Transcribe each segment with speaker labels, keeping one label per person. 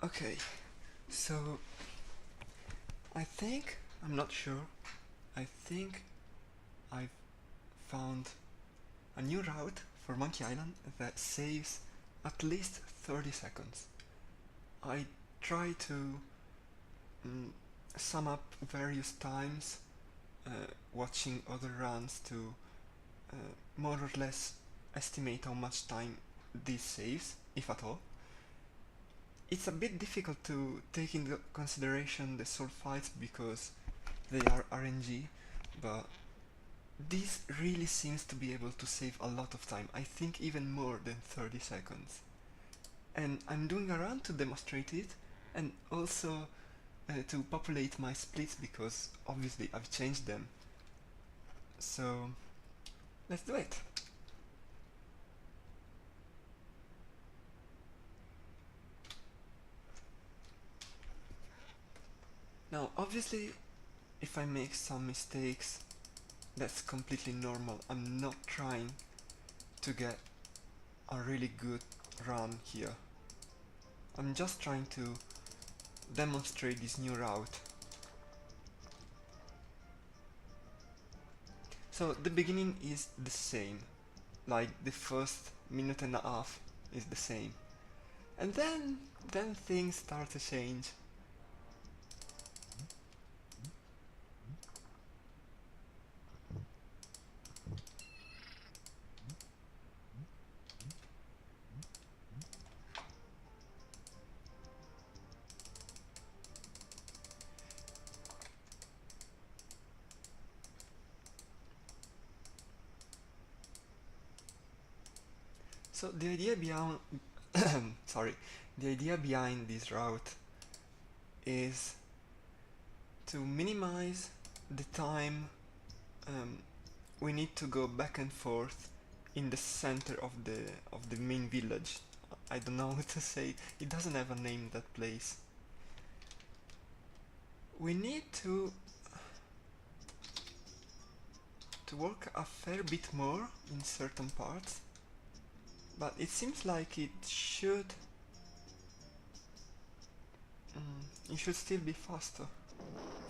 Speaker 1: Okay, so I'm not sure, I think I've found a new route for Monkey Island that saves at least 30 seconds. I try to mm, sum up various times watching other runs to more or less estimate how much time this saves, if at all. It's a bit difficult to take into consideration the soul fights because they are RNG, but this really seems to be able to save a lot of time, I think even more than 30 seconds. And I'm doing a run to demonstrate it, and also to populate my splits because obviously I've changed them. So let's do it. Now obviously if I make some mistakes, that's completely normal. I'm not trying to get a really good run here. I'm just trying to demonstrate this new route. So the beginning is the same, like the first minute and a half is the same. And then things start to change. So the idea behind sorry, the idea behind this route is to minimize the time um, we need to go back and forth in the center of the main village. I don't know what to say. It doesn't have a name, that place. We need to work a fair bit more in certain parts, but it seems like it should still be faster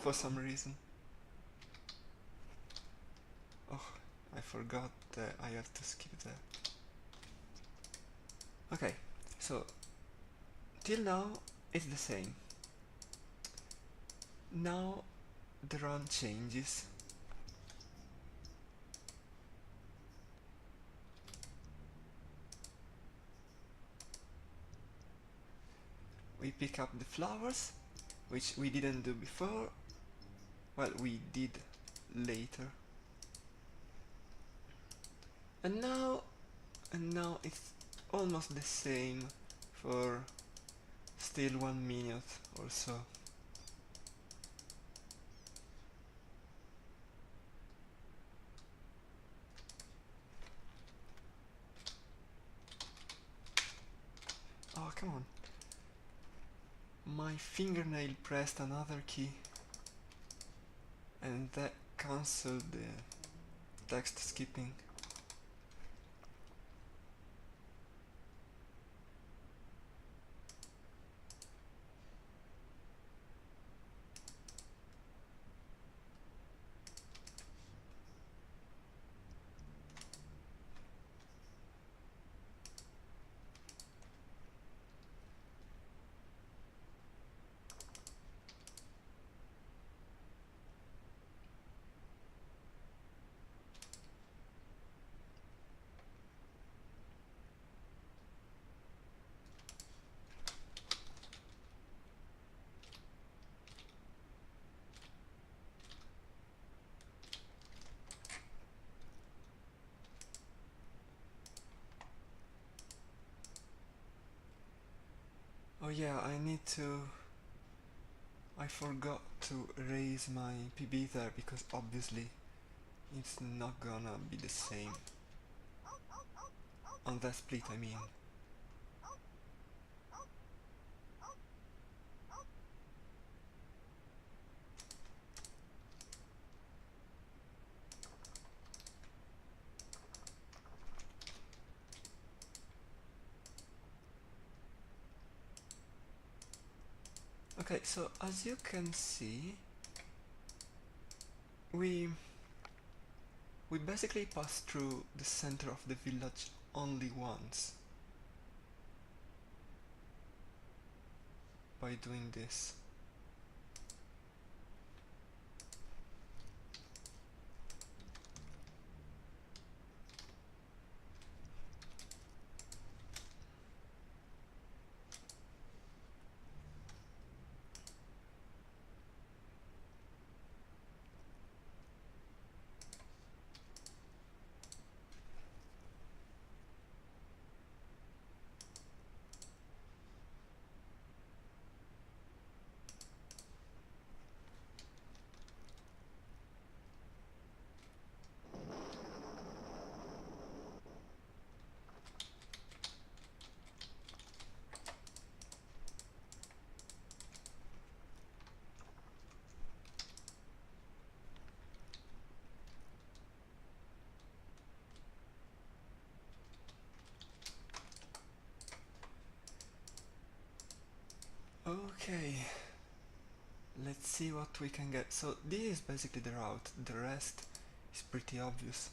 Speaker 1: for some reason. Oh, I forgot that I have to skip that. Okay, so till now it's the same. Now the run changes. We pick up the flowers, which we didn't do before. Well, we did later. And now it's almost the same for still 1 minute or so. Oh, come on. My fingernail pressed another key and that cancelled the text skipping. Oh yeah, I forgot to raise my PB there because obviously it's not gonna be the same on that split, I mean. Okay, so as you can see, we basically pass through the center of the village only once by doing this. Okay, let's see what we can get. So this is basically the route, the rest is pretty obvious.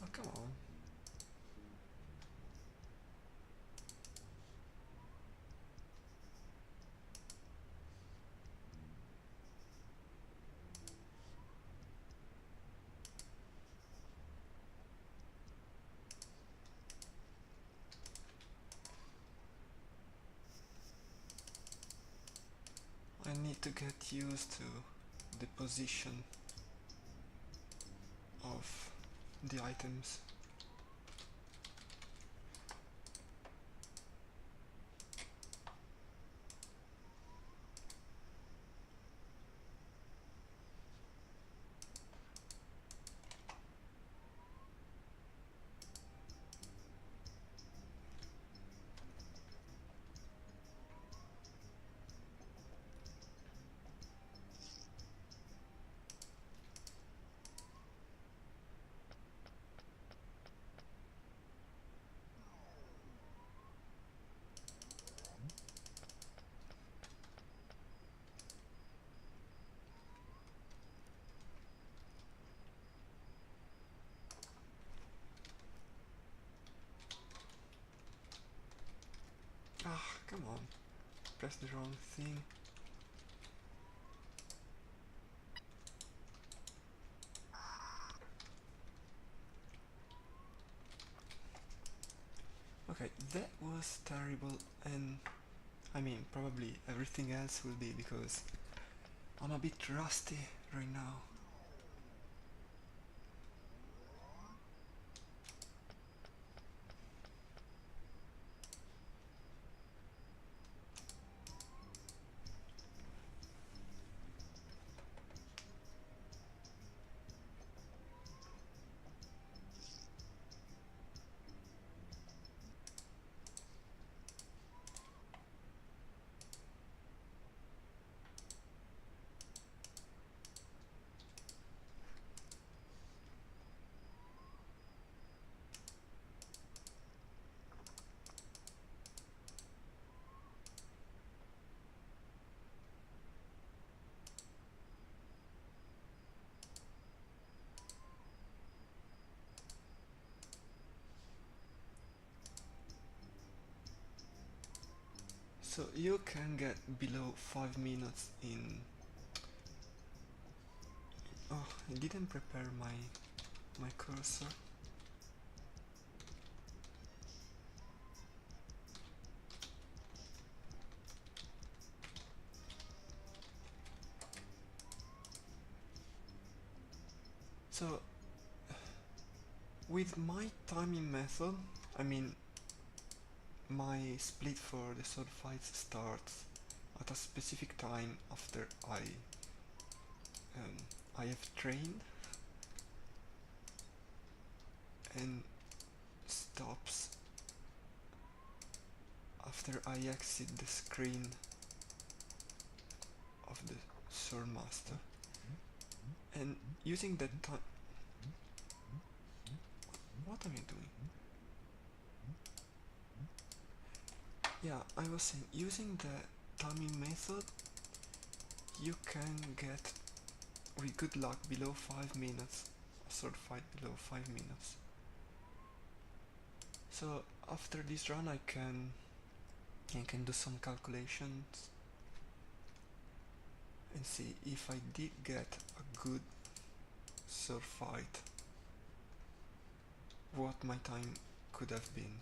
Speaker 1: Oh, come on. I need to get used to the position of the items. Ah, come on. Press the wrong thing. Okay, that was terrible, and I mean, probably everything else will be because I'm a bit rusty right now. So you can get below 5 minutes in... Oh, I didn't prepare my cursor. So with my timing method, I mean my split for the sword fights starts at a specific time after I have trained, and stops after I exit the screen of the Sword Master. And using that time... What am I doing? Yeah, I was saying, using the timing method, you can get, with good luck, below 5 minutes, a sword fight below 5 minutes. So after this run I can do some calculations and see if I did get a good sword fight, what my time could have been.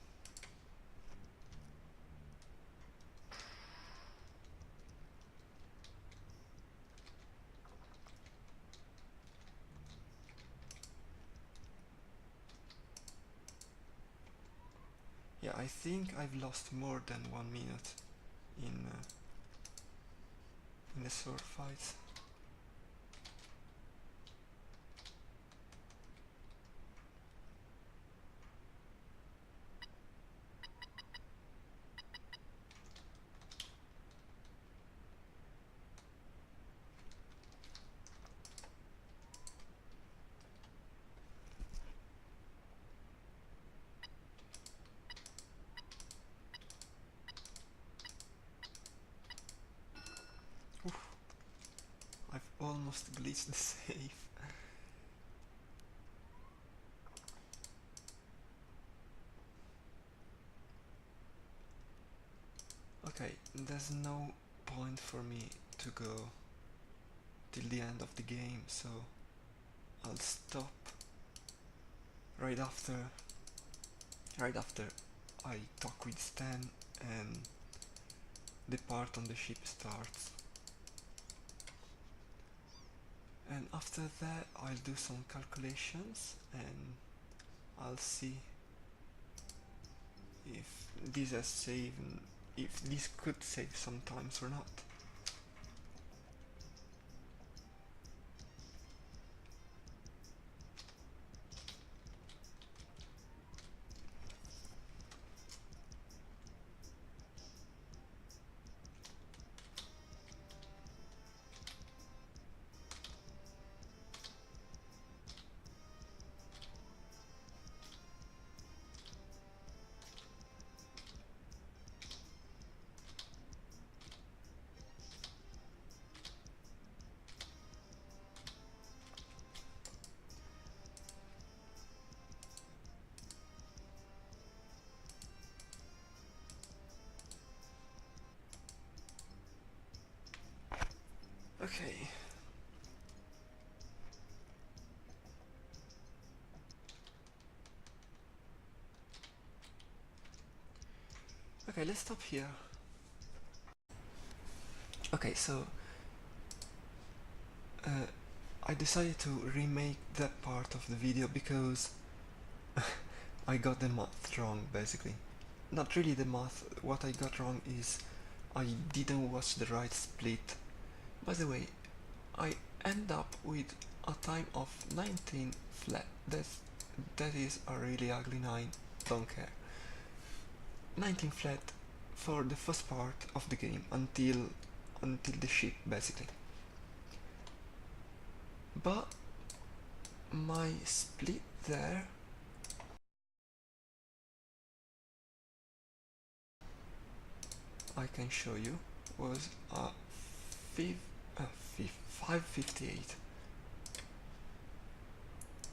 Speaker 1: Yeah, I think I've lost more than 1 minute in the sword fights. Oof, I've almost glitched the save. Okay, there's no point for me to go till the end of the game, so I'll stop right after I talk with Stan and the part on the ship starts. And after that I'll do some calculations and I'll see if this has saved, if this could save some times or not. Okay. Okay, let's stop here. Okay, so I decided to remake that part of the video because I got the math wrong, basically. Not really the math, what I got wrong is I didn't watch the right split. By the way, I end up with a time of 19 flat. That is a really ugly 9, don't care. 19 flat for the first part of the game until the ship, basically. But my split there I can show you was a 558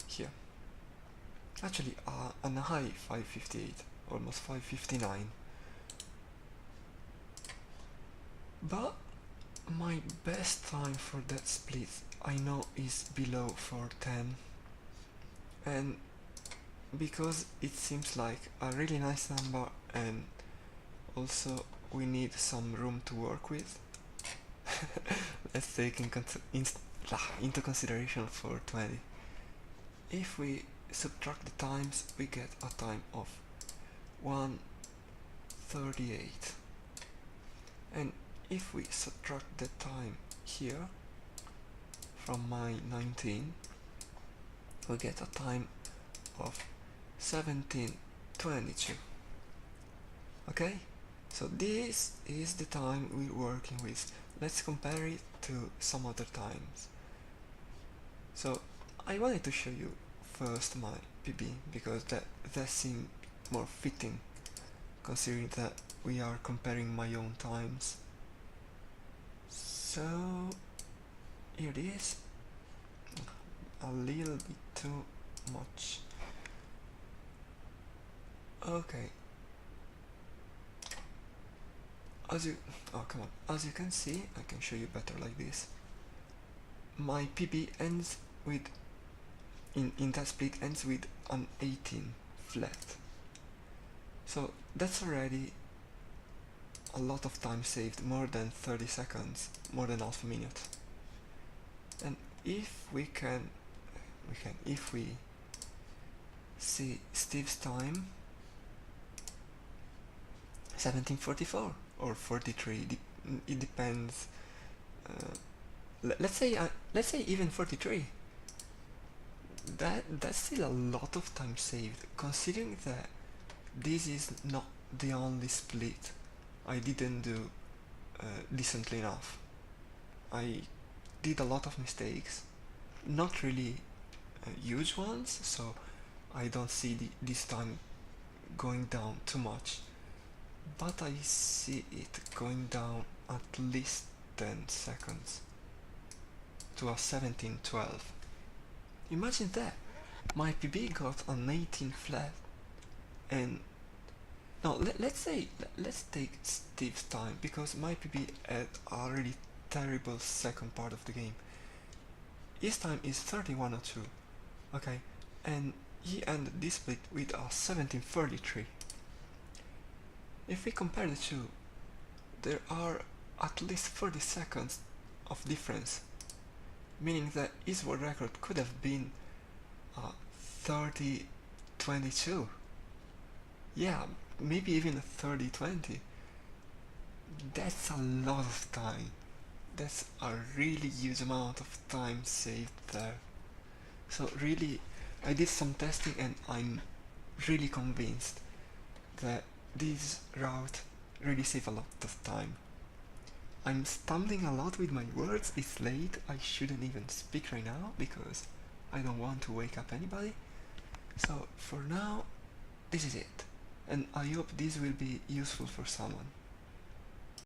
Speaker 1: here. Actually, an high 558, almost 559. But my best time for that split I know is below 410, and because it seems like a really nice number, and also we need some room to work with, let's take into consideration 420. If we subtract the times, we get a time of 138, and if we subtract the time here from my 19, we get a time of 1722. Okay, so this is the time we're working with. Let's compare it to some other times. So I wanted to show you first my PB because that seemed more fitting, considering that we are comparing my own times. So here it is. A little bit too much. Okay. As you can see, I can show you better like this. My PB ends with, in that split, ends with an 18 flat. So that's already a lot of time saved, more than 30 seconds, more than half a minute. And if we see Steve's time, 1744 or 43, it depends. Let's say even 43. That's still a lot of time saved, considering that this is not the only split I didn't do decently enough. I did a lot of mistakes, not really huge ones, so I don't see this time going down too much, but I see it going down at least 10 seconds to a 1712. Imagine that! My PB got an 18 flat, and now let's take Steve's time, because my PB had a really terrible second part of the game. His time is 3102, okay, and he ended this split with a 1733. If we compare the two, there are at least 30 seconds of difference, meaning that his world record could have been 30:22. Yeah, maybe even 30:20. That's a lot of time. That's a really huge amount of time saved there. So really, I did some testing and I'm really convinced that this route really saved a lot of time. I'm stumbling a lot with my words, it's late, I shouldn't even speak right now because I don't want to wake up anybody. So for now, this is it, and I hope this will be useful for someone.